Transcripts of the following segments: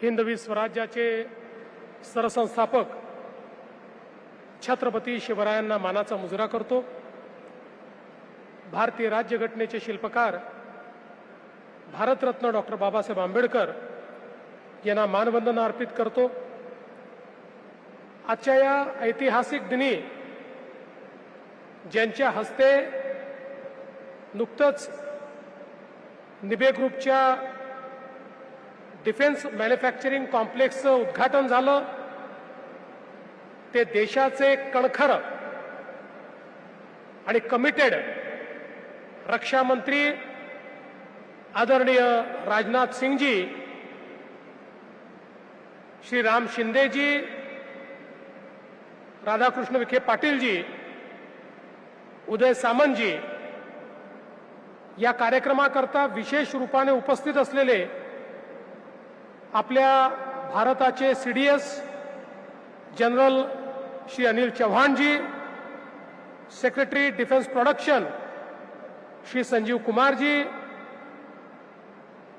हिंदवी स्वराज्याचे सरसंस्थापक छत्रपती शिवरायांना मानाचा मुजरा करतो। भारतीय राज्यघटनेचे शिल्पकार भारतरत्न डॉक्टर बाबासाहेब आंबेडकर यांना मानवंदना अर्पित करतो। आजच्या या ऐतिहासिक दिनी ज्यांच्या हस्ते नुकतंच निबे ग्रुपच्या डिफेन्स मॅन्युफॅक्चरिंग कॉम्प्लेक्सचं उद्घाटन झालं, ते देशाचे कणखर आणि कमिटेड रक्षा मंत्री आदरणीय राजनाथ सिंहजी, श्री राम शिंदेजी, राधाकृष्ण विखे पाटीलजी, उदय सामंतजी या कार्यक्रमाकरता विशेष रूपाने उपस्थित असलेले आपल्या भारताचे CDS general Shri Anil Chauhanji, secretary defence production Shri Sanjeev Kumarji,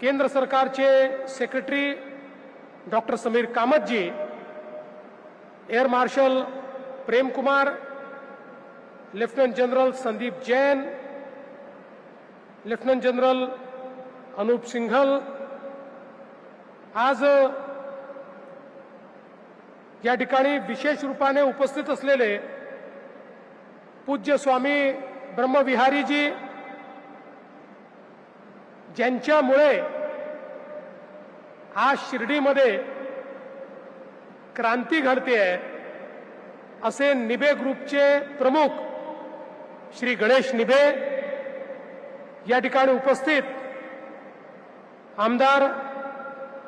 केंद्र सरकारचे secretary doctor Sameer Kamatji, air marshal Prem Kumar, lieutenant general Sandeep Jain, lieutenant general Anoop Singhal, आज या ठिकाणी विशेष रूपाने उपस्थित असलेले पूज्य स्वामी ब्रह्मविहारीजी, ज्यांच्यामुळे आज शिर्डीमध्ये क्रांती घडतेय, असे निबे ग्रुपचे प्रमुख श्री गणेश निबे या ठिकाणी उपस्थित, आमदार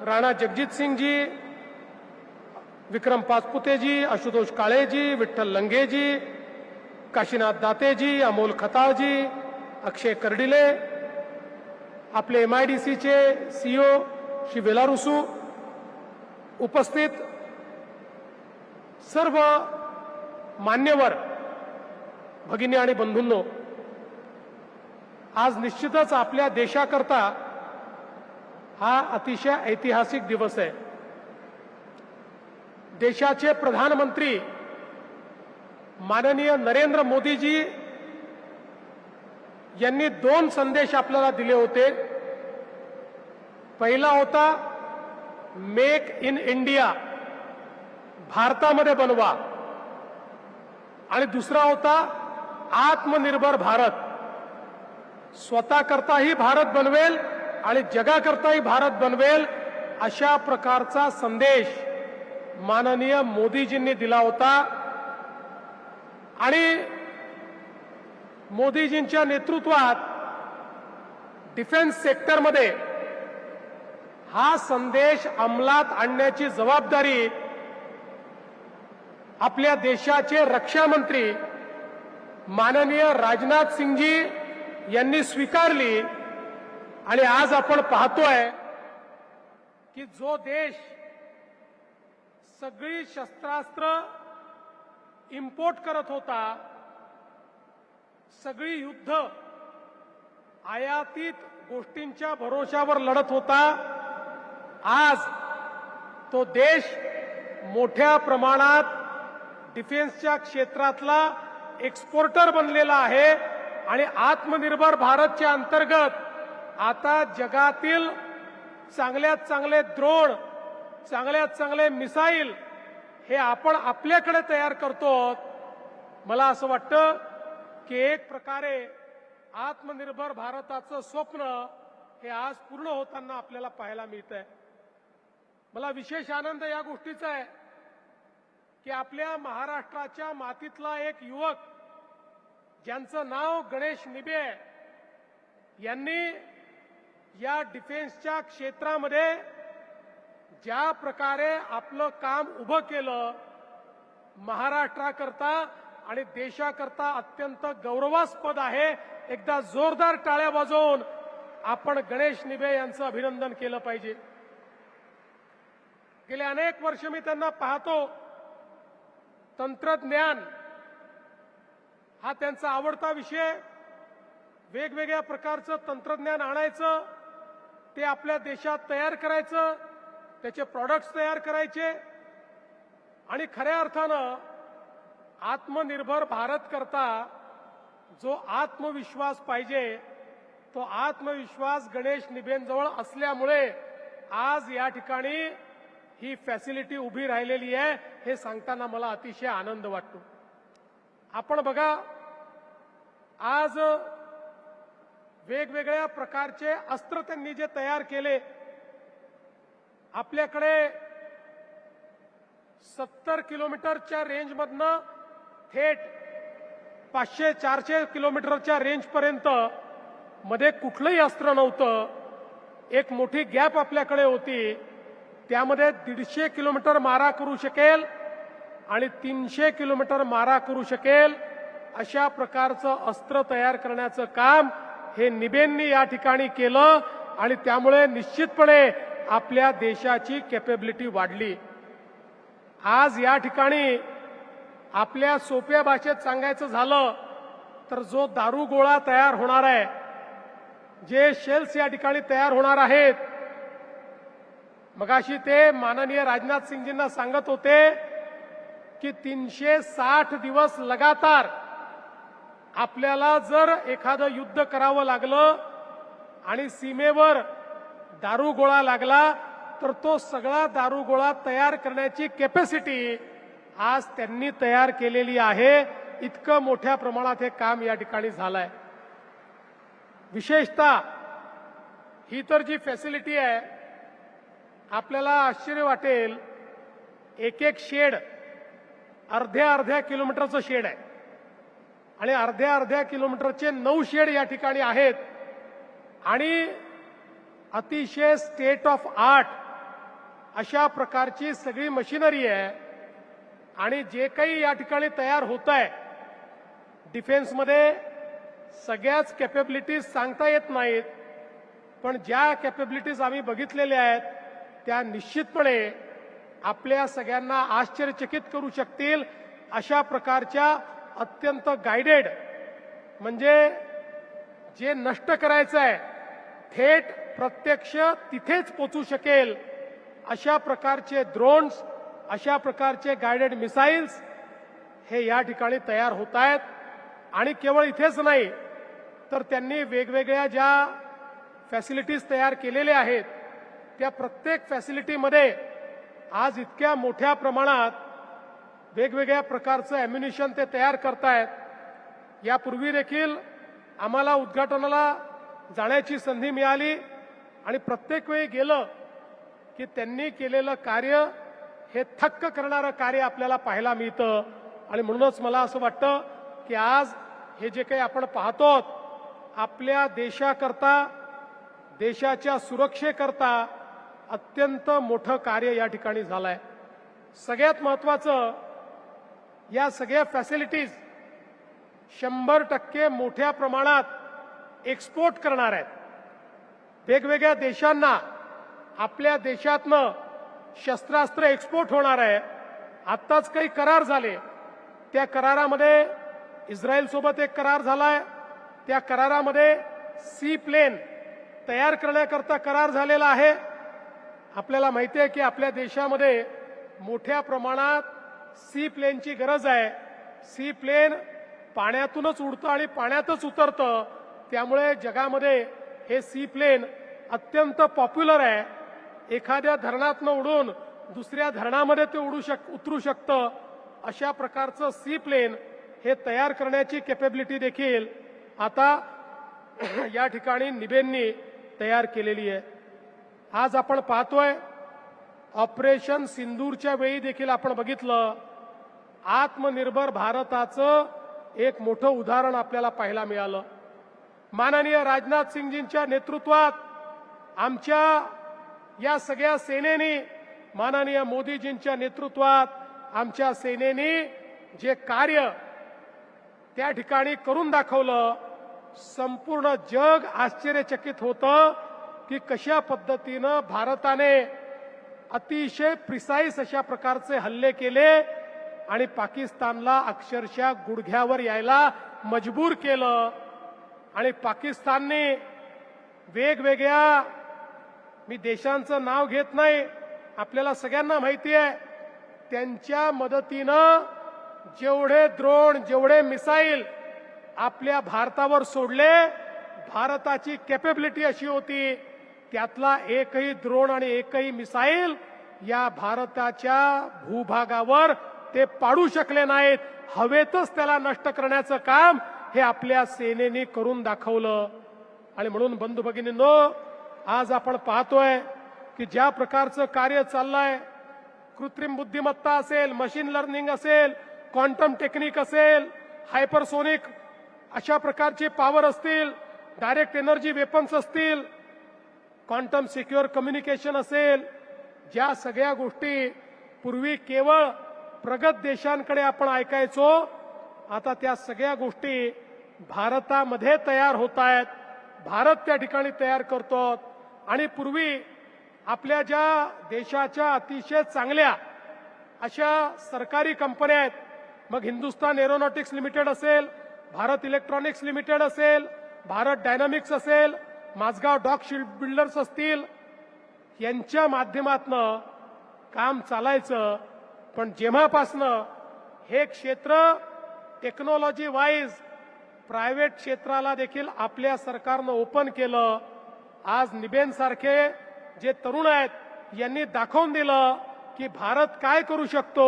राणा जगजीत सिंहजी, विक्रम पाचपुतेजी, आशुतोष काळेजी, विठ्ठल लंगेजी, काशीनाथ दातेजी, अमोल खताळजी, अक्षय कर्डिले, आपले MIDCचे CEO श्री वेलारुसू, उपस्थित सर्व मान्यवर भगिनी आणि बंधूंनो, आज निश्चितच आपल्या देशाकरता हा अतिशय ऐतिहासिक दिवस आहे। देशाचे प्रधानमंत्री माननीय नरेंद्र मोदीजी यांनी 2 संदेश आपल्याला दिले होते। पहिला होता मेक इन इंडिया, भारतामध्ये बनवा, आणि दुसरा होता आत्मनिर्भर भारत, स्वतः करताही भारत बनवेल आणि जगाकरताही भारत बनवेल, अशा प्रकारचा संदेश माननीय मोदीजींनी दिला होता। आणि मोदीजींच्या नेतृत्वात डिफेन्स सेक्टरमध्ये हा संदेश अंमलात आणण्याची जबाबदारी आपल्या देशाचे रक्षा मंत्री माननीय राजनाथ सिंहजी यांनी स्वीकारली। आणि आज आपण पाहतोय की जो देश सगळी शस्त्रास्त्र इम्पोर्ट करत होता, सगळी युद्ध आयातीत गोष्टींच्या भरोशावर लढत होता, आज तो देश मोठ्या प्रमाणात डिफेन्सच्या क्षेत्रातला एक्सपोर्टर बनलेला आहे। आणि आत्मनिर्भर भारतच्या अंतर्गत आता जगातील चांगल्यात चांगले ड्रोन, चांगल्यात चांगले मिसाईल हे आपण आपल्याकडे तयार करतो। मला असं वाटतं की एक प्रकारे आत्मनिर्भर भारताचं स्वप्न हे आज पूर्ण होताना आपल्याला पाहायला मिळतंय। मला विशेष आनंद या गोष्टीचा आहे की आपल्या महाराष्ट्राच्या मातीतला एक युवक, ज्यांचं नाव गणेश निबे आहे, यांनी या डिफेन्सच्या क्षेत्रामध्ये ज्या प्रकारे आपलं काम उभं केलं, महाराष्ट्राकरता आणि देशाकरता अत्यंत गौरवास्पद आहे। एकदा जोरदार टाळ्या वाजवून आपण गणेश निबे यांचं अभिनंदन केलं पाहिजे। गेले अनेक वर्ष मी त्यांना पाहतो, तंत्रज्ञान हा त्यांचा आवडता विषय, वेगवेगळ्या प्रकारचं तंत्रज्ञान आणायचं, ते आपल्या देशात तयार करायचं, त्याचे प्रॉडक्ट्स तयार करायचे आणि खऱ्या अर्थानं आत्मनिर्भर भारत करता जो आत्मविश्वास पाहिजे तो आत्मविश्वास गणेश निबेंजवळ असल्यामुळे आज या ठिकाणी ही फॅसिलिटी उभी राहिलेली आहे हे सांगताना मला अतिशय आनंद वाटतो। आपण बघा आज वेगवेगळ्या प्रकारचे अस्त्र त्यांनी जे तयार केले, आपल्याकडे 70 किलोमीटरच्या रेंजमधनं थेट 500-400 किलोमीटरच्या रेंजपर्यंत मध्ये कुठलंही अस्त्र नव्हतं। एक मोठी गॅप आपल्याकडे होती, त्यामध्ये 150 किलोमीटर मारा करू शकेल आणि 300 किलोमीटर मारा करू शकेल अशा प्रकारचं अस्त्र तयार करण्याचं काम हे निबेंनी या ठिकाणी केलं आणि त्यामुळे निश्चितपणे आपल्या देशाची कॅपेबिलिटी वाढली। आज या ठिकाणी आपल्या सोप्या भाषेत सांगायचं झालं तर जो दारुगोळा तयार होणार आहे, जे शेल्स या ठिकाणी तयार होणार आहेत, मगाशी ते माननीय राजनाथ सिंगजींना सांगत होते की 360 दिवस लगातार आपल्याला जर एखादं युद्ध करावं लागलं आणि सीमेवर दारुगोळा लागला तर तो सगळा दारुगोळा तयार करण्याची कॅपॅसिटी आज त्यांनी तयार केलेली आहे। इतकं मोठ्या प्रमाणात हे काम या ठिकाणी झालंय। विशेषतः ही तर जी फॅसिलिटी आहे, आपल्याला आश्चर्य वाटेल, एक एक शेड अर्ध्या किलोमीटरचं शेड आहे आणि अर्ध्या किलोमीटरचे 9 शेड या ठिकाणी आहेत आणि अतिशय स्टेट ऑफ आर्ट अशा प्रकारची सगळी मशिनरी आहे आणि जे काही या ठिकाणी तयार होत आहे डिफेन्समध्ये सगळ्याच कॅपेबिलिटीज सांगता येत नाहीत, पण ज्या कॅपेबिलिटीज आम्ही बघितलेल्या आहेत त्या निश्चितपणे आपल्या सगळ्यांना आश्चर्यचकित करू शकतील। अशा प्रकारच्या अत्यंत गाइडेड, म्हणजे जे नष्ट करायचं आहे थेट प्रत्यक्ष तिथेच पोहोचू शकेल अशा प्रकारचे ड्रोन्स, अशा प्रकारचे गाइडेड मिसाइल्स हे या ठिकाणी तयार होत आहेत। आणि केवळ इथेच नाही तर त्यांनी वेगवेगळ्या ज्या फॅसिलिटीज तयार केलेल्या आहेत त्या प्रत्येक फॅसिलिटीमध्ये आज इतक्या मोठ्या प्रमाणात वेगवेगळ्या प्रकारचं ॲम्युनिशन ते तयार करतायत। यापूर्वी देखील आम्हाला उद्घाटनाला जाण्याची संधी मिळाली आणि प्रत्येक वेळी गेलं की त्यांनी केलेलं कार्य हे थक्क करणारं कार्य आपल्याला पाहायला मिळतं आणि म्हणूनच मला असं वाटतं की आज हे जे काही आपण पाहतो आपल्या देशाकरता, देशाच्या सुरक्षेकरता अत्यंत मोठं कार्य या ठिकाणी झालंय। सगळ्यात महत्त्वाचं, या सगळ्या फॅसिलिटीज 100% मोठ्या प्रमाणात एक्सपोर्ट करणार आहेत। वेगवेगळ्या देशांना आपल्या देशातनं शस्त्रास्त्र एक्सपोर्ट होणार आहे। आत्ताच काही करार झाले, त्या करारामध्ये इस्रायल सोबत एक करार झालाय, त्या करारामध्ये सी प्लेन तयार करण्याकरता करार झालेला आहे। आपल्याला माहिती आहे की आपल्या देशामध्ये मोठ्या प्रमाणात सी प्लेनची गरज आहे। सी प्लेन पाण्यातूनच उडतं आणि पाण्यातच उतरतं, त्यामुळे जगामध्ये हे सी प्लेन अत्यंत पॉप्युलर आहे। एखाद्या धरणातनं उडून दुसऱ्या धरणामध्ये ते उतरू शकतं। अशा प्रकारचं सी प्लेन हे तयार करण्याची कॅपेबिलिटी देखील आता या ठिकाणी निबेंनी तयार केलेली आहे। आज आपण पाहतोय ऑपरेशन सिंदूरच्या वेळी देखील आपण बघितलं, आत्मनिर्भर भारताचं एक मोठं उदाहरण आपल्याला पाहायला मिळालं। माननीय राजनाथ सिंगजींच्या नेतृत्वात आमच्या या सगळ्या सेनेनी, माननीय मोदीजींच्या नेतृत्वात आमच्या सेनेनी जे कार्य त्या ठिकाणी करून दाखवलं, संपूर्ण जग आश्चर्यचकित होतं की कशा पद्धतीनं भारताने अतिशय प्रिसाईज अशा प्रकारचे हल्ले केले आणि पाकिस्तानला अक्षरशः गुडघ्यावर यायला मजबूर केलं। आणि पाकिस्तानने वेगवेगळ्या, मी देशांचं नाव घेत नाही आपल्याला सगळ्यांना माहिती आहे, त्यांच्या मदतीनं जेवढे ड्रोन, जेवढे मिसाईल आपल्या भारतावर सोडले, भारताची कॅपेबिलिटी अशी होती, त्यातला एकही ड्रोन आणि एकही मिसाईल या भारताच्या भूभागावर ते पाडू शकले नाहीत. हवेतच त्याला नष्ट करण्याचं काम हे आपल्या सेनेने करून दाखवलं. आणि म्हणून बंधू भगिनींनो, आज आपण पाहतोय की ज्या प्रकारचं कार्य चाललंय, कृत्रिम बुद्धिमत्ता असेल, मशीन लर्निंग असेल, क्वांटम टेक्निक असेल, हायपरसोनिक अशा प्रकारचे पॉवर असतील, डायरेक्ट एनर्जी वेपन्स असतील, क्वांटम सिक्युअर कम्युनिकेशन असेल, ज्या सगळ्या गोष्टी पूर्वी केवळ प्रगत देशांकडे आपण ऐकायचो, आता त्या सगळ्या गोष्टी भारतामध्ये तयार होत आहेत. भारत त्या ठिकाणी तयार करतो. आणि पूर्वी आपल्या ज्या देशाच्या अतिशय चांगल्या अशा सरकारी कंपन्या आहेत, मग हिंदुस्तान एरोनॉटिक्स लिमिटेड असेल, भारत इलेक्ट्रॉनिक्स लिमिटेड असेल, भारत डायनामिक्स असेल, माझगाव डॉक शिप बिल्डर्स असतील, यांच्या माध्यमातनं काम चालायचं. पण जेव्हापासनं हे क्षेत्र टेक्नॉलॉजी वाईज प्रायव्हेट क्षेत्राला देखील आपल्या सरकारनं ओपन केलं, आज निबेनसारखे जे तरुण आहेत यांनी दाखवून दिलं की भारत काय करू शकतो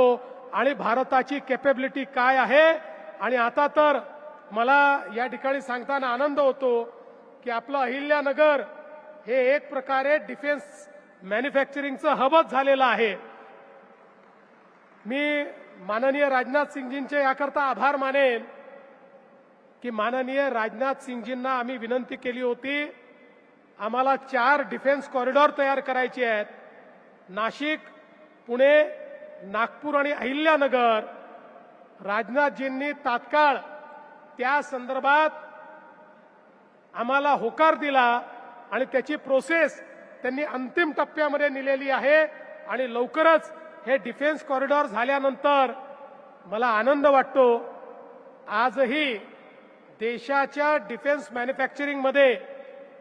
आणि भारताची कॅपेबिलिटी काय आहे. आणि आता तर मला या ठिकाणी सांगताना आनंद होतो की आपलं अहिल्यानगर हे एक प्रकारे डिफेन्स मॅन्युफॅक्चरिंगचं हबच झालेलं आहे. मी माननीय राजनाथ सिंगजींचे याकरता आभार मानेन की माननीय राजनाथ सिंगजींना आम्ही विनंती केली होती, आम्हाला 4 डिफेन्स कॉरिडॉर तयार करायचे आहेत. नाशिक, पुणे, नागपूर आणि अहिल्यानगर. राजनाथजींनी तात्काळ त्या संदर्भात आम्हाला होकार दिला आणि त्याची प्रोसेस त्यांनी अंतिम टप्प्यामध्ये नेलेली आहे. आणि लवकरच हे डिफेन्स कॉरिडॉर झाल्यानंतर मला आनंद वाटतो, आजही देशाच्या डिफेन्स मॅन्युफॅक्चरिंगमध्ये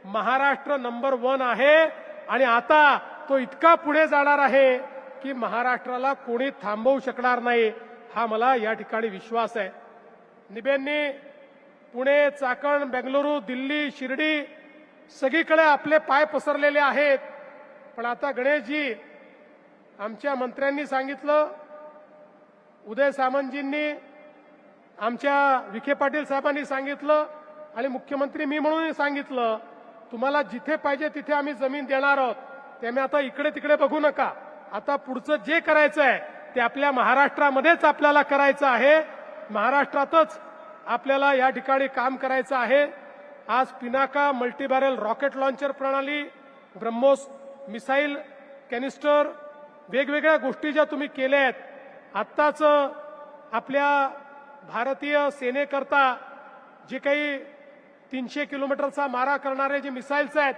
महाराष्ट्र नंबर 1 आहे. आणि आता तो इतका पुढे जाणार आहे की महाराष्ट्राला कोणी थांबवू शकणार नाही, हा मला या ठिकाणी विश्वास आहे. निबेंनी पुणे, चाकण, बेंगलुरू, दिल्ली, शिर्डी सगळीकडे आपले पाय पसरलेले आहेत. पण आता गणेशजी, आमच्या मंत्र्यांनी सांगितलं, उदय सामंतजींनी, आमच्या विखे पाटील साहेबांनी सांगितलं आणि मुख्यमंत्री मी म्हणून सांगितलं, तुम्हाला जिथे पाहिजे तिथे आम्ही जमीन देणार आहोत. त्यामुळे आता इकडे तिकडे बघू नका. आता पुढचं जे करायचं आहे ते आपल्या महाराष्ट्रामध्येच आपल्याला करायचं आहे. महाराष्ट्रातच आपल्याला या ठिकाणी काम करायचं आहे. आज पिनाका मल्टीबॅरल रॉकेट लॉन्चर प्रणाली, ब्रह्मोस मिसाईल कॅनिस्टर, वेगवेगळ्या गोष्टी ज्या तुम्ही केल्या आहेत, आत्ताच आपल्या भारतीय सेनेकरता जे काही 300 किलोमीटरचा मारा करणारे जे मिसाईल्स आहेत,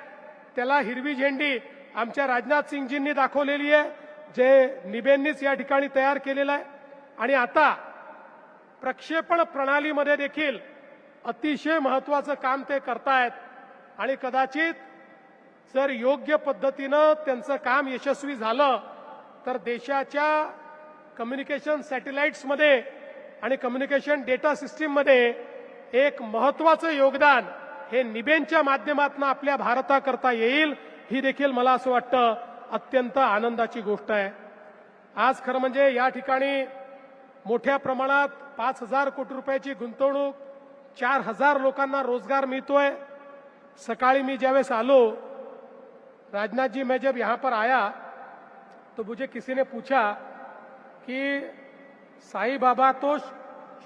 त्याला हिरवी झेंडी आमच्या राजनाथ सिंगजींनी दाखवलेली आहे, जे निबेंनीच या ठिकाणी तयार केलेलं आहे. आणि आता प्रक्षेपण प्रणालीमध्ये देखील अतिशय महत्त्वाचं काम ते करतायत. आणि कदाचित जर योग्य पद्धतीनं त्यांचं काम यशस्वी झालं तर देशाच्या कम्युनिकेशन सॅटेलाइट्समध्ये आणि कम्युनिकेशन डेटा सिस्टीममध्ये एक महत्त्वाचं योगदान हे निबेंच्या माध्यमातून आपल्या भारताकरता येईल, ही देखील मला असं वाटतं अत्यंत आनंदाची गोष्ट आहे. आज खरं म्हणजे या ठिकाणी मोठ्या प्रमाणात 5,000 कोटी रुपयाची गुंतवणूक, 4,000 लोकांना रोजगार मिळतोय. सकाळी मी ज्यावेळेस आलो, राजनाथ जी, मैं जब यहाँ पर आया तो मुझे किसी ने पूछा कि साईं बाबा तो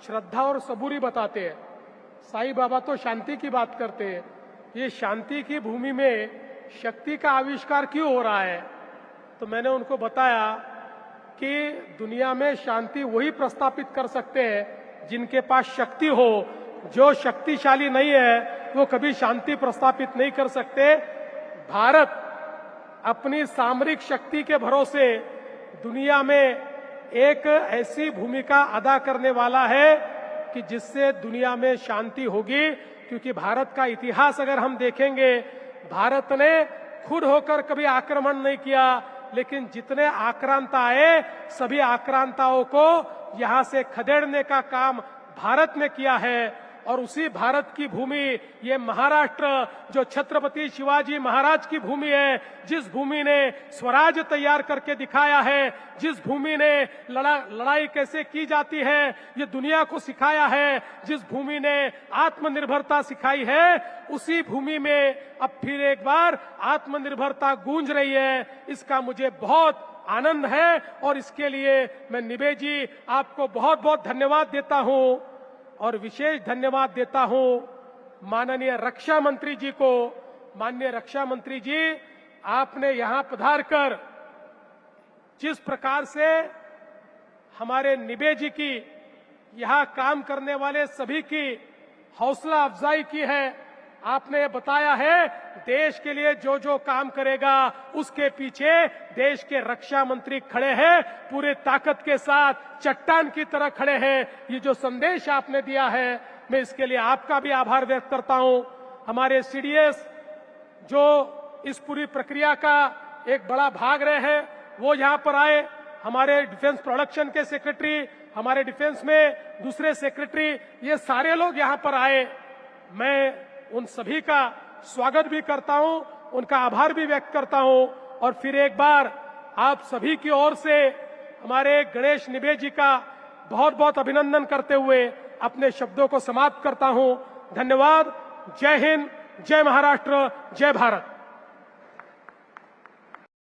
श्रद्धा और सबूरी बताते हैं, साईं बाबा तो शांति की बात करते हैं, ये शांति की भूमि में शक्ति का आविष्कार क्यों हो रहा है? तो मैंने उनको बताया कि दुनिया में शांति वही प्रस्थापित कर सकते हैं जिनके पास शक्ति हो. जो शक्तिशाली नहीं है वो कभी शांति प्रस्थापित नहीं कर सकते. भारत अपनी सामरिक शक्ति के भरोसे दुनिया में एक ऐसी भूमिका अदा करने वाला है कि जिससे दुनिया में शांति होगी. क्योंकि भारत का इतिहास अगर हम देखेंगे, भारत ने खुद होकर कभी आक्रमण नहीं किया, लेकिन जितने आक्रांता आए सभी आक्रांताओं को यहां से खदेड़ने का काम भारत ने किया है। और उसी भारत की भूमि ये महाराष्ट्र जो छत्रपति शिवाजी महाराज की भूमि है, जिस भूमि ने स्वराज तैयार करके दिखाया है, जिस भूमि ने लड़ाई कैसे की जाती है ये दुनिया को सिखाया है, जिस भूमि ने आत्मनिर्भरता सिखाई है, उसी भूमि में अब फिर एक बार आत्मनिर्भरता गूंज रही है। इसका मुझे बहुत आनंद है और इसके लिए मैं निबे जी आपको बहुत बहुत धन्यवाद देता हूं और विशेष धन्यवाद देता हूं माननीय रक्षा मंत्री जी को। माननीय रक्षा मंत्री जी, आपने यहां पधार कर जिस प्रकार से हमारे निबे जी की, यहां काम करने वाले सभी की हौसला अफजाई की है। आपने बताया है देश के लिए जो जो काम करेगा उसके पीछे देश के रक्षा मंत्री खड़े हैं, पूरे ताकत के साथ चट्टान की तरह खड़े हैं। ये जो संदेश आपने दिया है मैं इसके लिए आपका भी आभार व्यक्त करता हूं। हमारे सीडीएस जो इस पूरी प्रक्रिया का एक बड़ा भाग रहे हैं वो यहां पर आए, हमारे डिफेंस प्रोडक्शन के सेक्रेटरी, हमारे डिफेंस में दूसरे सेक्रेटरी, ये सारे लोग यहां पर आए। मैं उन सभी का स्वागत भी करता हूं, उनका आभार भी व्यक्त करता हूं और फिर एक बार आप सभी की ओर से हमारे गणेश निबे जी का बहुत बहुत अभिनंदन करते हुए अपने शब्दों को समाप्त करता हूं। धन्यवाद। जय हिंद, जय महाराष्ट्र, जय भारत।